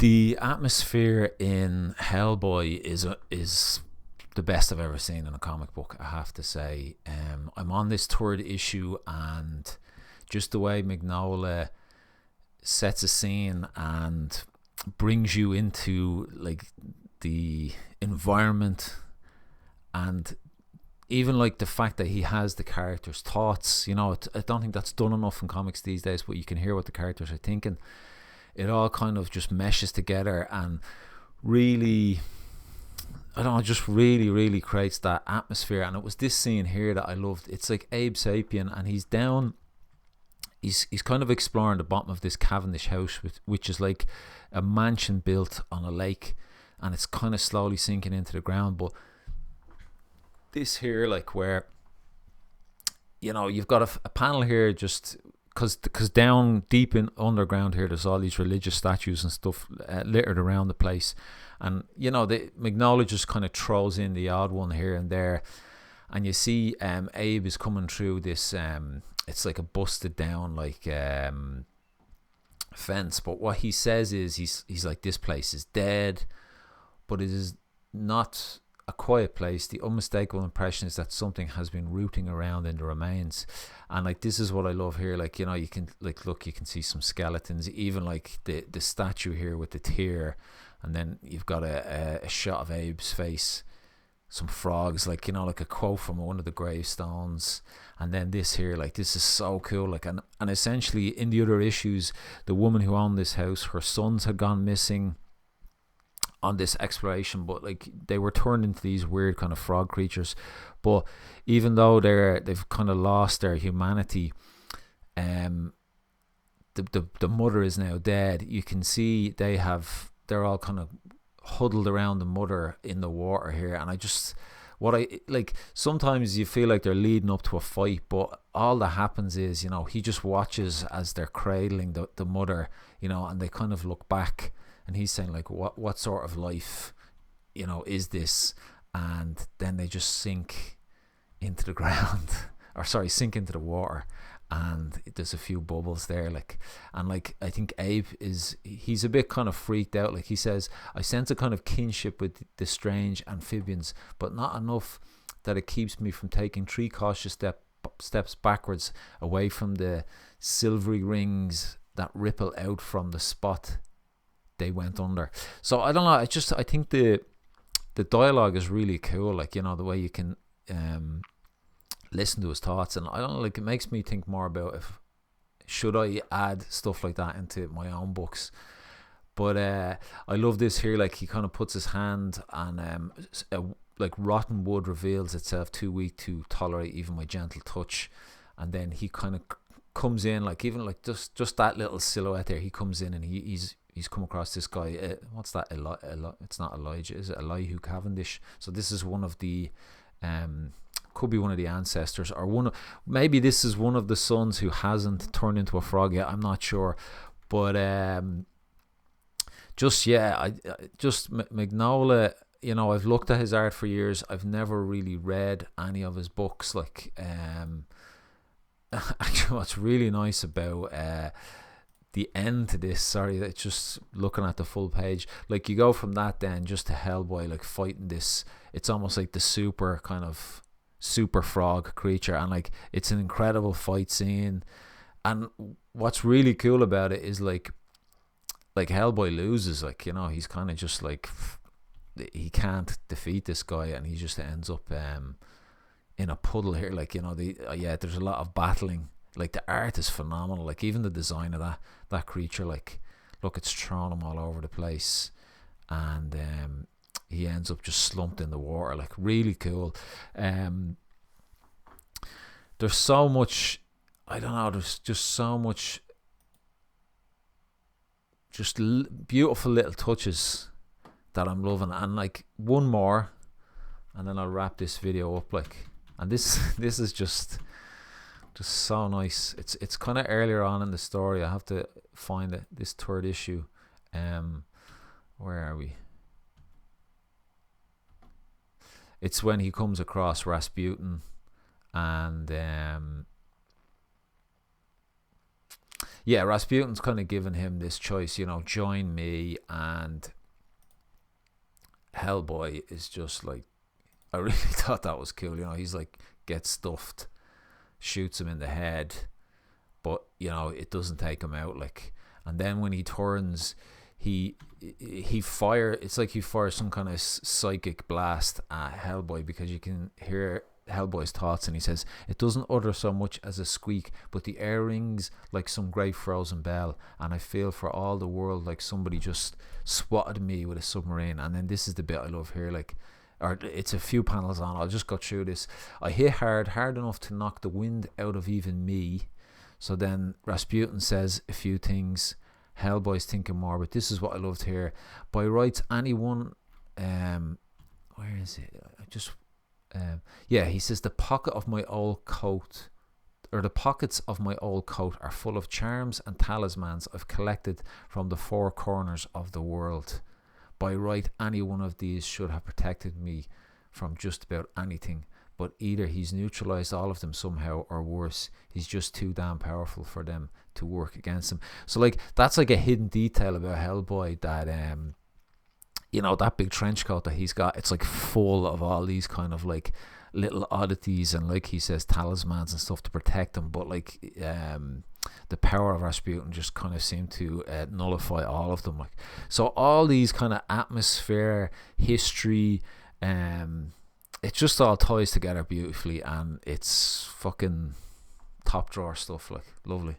The atmosphere in Hellboy is the best I've ever seen in a comic book, I have to say. I'm on this third issue, and just the way Mignola sets a scene and brings you into like the environment, and even like the fact that he has the characters' thoughts. I don't think that's done enough in comics these days, but you can hear what the characters are thinking. It all kind of just meshes together and really, I don't know, just really, really creates that atmosphere. And it was this scene here that I loved. It's like Abe Sapien, and he's down. He's kind of exploring the bottom of this Cavendish house, which is like a mansion built on a lake, and it's kind of slowly sinking into the ground. But this here, like where you've got a panel here, just because down deep in underground here, there's all these religious statues and stuff littered around the place, and the Mignola just kind of throws in the odd one here and there, and you see Abe is coming through this it's like a busted down like fence, but what he says is he's like, this place is dead, but it is not a quiet place. The unmistakable impression is that something has been rooting around in the remains. And like, this is what I love here, like, you can like look, you can see some skeletons, even like the statue here with the tear, and then you've got a shot of Abe's face, some frogs, like like a quote from one of the gravestones, and then this here, like, this is so cool. Like, and essentially in the other issues, the woman who owned this house, her sons had gone missing on this exploration, but like they were turned into these weird kind of frog creatures. But even though they've kind of lost their humanity, the mother is now dead. You can see they're all kind of huddled around the mother in the water here, and what I like, sometimes you feel like they're leading up to a fight, but all that happens is he just watches as they're cradling the mother, and they kind of look back, and he's saying like, what sort of life is this? And then they just sink into the ground or sorry, sink into the water, and there's a few bubbles there, like, and like, I think Abe he's a bit kind of freaked out. Like, he says, I sense a kind of kinship with the strange amphibians, but not enough that it keeps me from taking 3 cautious steps backwards away from the silvery rings that ripple out from the spot they went under. So I don't know, I think the dialogue is really cool, like, the way you can listen to his thoughts, and I don't know, like, it makes me think more about should I add stuff like that into my own books. But I love this here, like, he kind of puts his hand on like rotten wood reveals itself too weak to tolerate even my gentle touch, and then he kind of comes in, like, even like just that little silhouette there, he comes in, and he's come across this guy, what's that, it's not Elijah, is it Elihu Cavendish? So this is one of the could be one of the ancestors, or maybe this is one of the sons who hasn't turned into a frog yet, I'm not sure. But Mignola, I've looked at his art for years. I've never really read any of his books. Like, actually, what's really nice about the end to this, sorry, that's just looking at the full page, like, you go from that then just to Hellboy, like, fighting this, it's almost like the super frog creature, and like, it's an incredible fight scene. And what's really cool about it is like Hellboy loses, like, he's kind of just like, he can't defeat this guy, and he just ends up in a puddle here, like, there's a lot of battling. Like, the art is phenomenal, like, even the design of that creature, like, look, it's thrown him all over the place, and he ends up just slumped in the water, like, really cool. There's so much, I don't know, there's just so much just beautiful little touches that I'm loving. And like, one more, and then I'll wrap this video up, like, and this is just so nice. It's kind of earlier on in the story. I have to find it, this third issue. Where are we? It's when he comes across Rasputin, and yeah, Rasputin's kind of giving him this choice, join me, and Hellboy is just like, I really thought that was cool. He's like, gets stuffed, shoots him in the head, but it doesn't take him out. Like, and then when he turns, he fire. It's like he fires some kind of psychic blast at Hellboy, because you can hear Hellboy's thoughts, and he says, it doesn't utter so much as a squeak, but the air rings like some great frozen bell, and I feel for all the world like somebody just swatted me with a submarine. And then this is the bit I love here, like, or it's a few panels on, I'll just go through this. I hit hard enough to knock the wind out of even me. So then Rasputin says a few things, Hellboy's thinking more, but this is what I loved here. By rights, anyone, where is it? He says, the pocket of my old coat, or the pockets of my old coat are full of charms and talismans I've collected from the four corners of the world. By right, any one of these should have protected me from just about anything, but either he's neutralized all of them somehow, or worse, he's just too damn powerful for them to work against him. So like, that's like a hidden detail about Hellboy, that that big trench coat that he's got, it's like full of all these kind of like little oddities, and like he says, talismans and stuff to protect him, but like the power of Rasputin just kind of seemed to nullify all of them. Like, so all these kind of atmosphere, history, it just all ties together beautifully, and it's fucking top drawer stuff. Like, lovely.